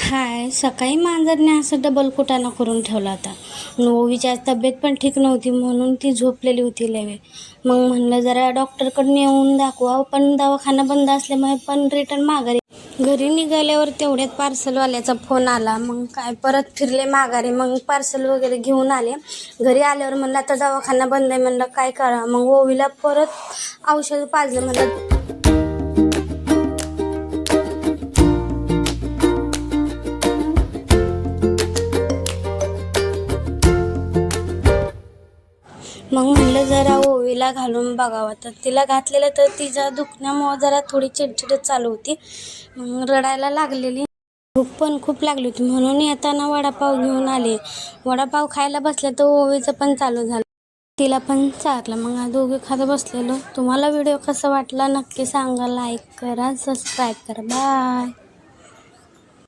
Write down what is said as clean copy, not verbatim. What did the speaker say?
हाय, सकाळी मांजरने असं डबल कुटाणा करून ठेवला होता. ओवीची आज तब्येत पण ठीक नव्हती म्हणून ती झोपलेली होती लय वेळ. मग म्हणलं जरा डॉक्टरकडे नेऊन दाखवा, पण दवाखाना बंद असल्यामुळे पण रिटर्न माघारी घरी निघाल्यावर तेवढ्यात पार्सलवाल्याचा फोन आला. मग काय परत फिरले माघारी, मग पार्सल वगैरे घेऊन आले. घरी आल्यावर म्हणलं आता दवाखाना बंद आहे, म्हणलं काय करा. मग ओवीला परत औषध पाजलं. म्हणलं जरा ओवीला घालून बघावं. तर तिला घातलेलं तर तिच्या दुखण्यामुळं जरा थोडी चिडचिडच चालू होती. मग रडायला लागलेली. भूक पण खूप लागली होती म्हणून येताना वडापाव घेऊन आले. वडापाव खायला बसले तर ओवीचं पण चालू झालं. तिला पण चारलं. मग दोघे खात बसलेलो. तुम्हाला व्हिडिओ कसा वाटला नक्की सांगा. लाईक करा, सबस्क्राईब करा. बाय.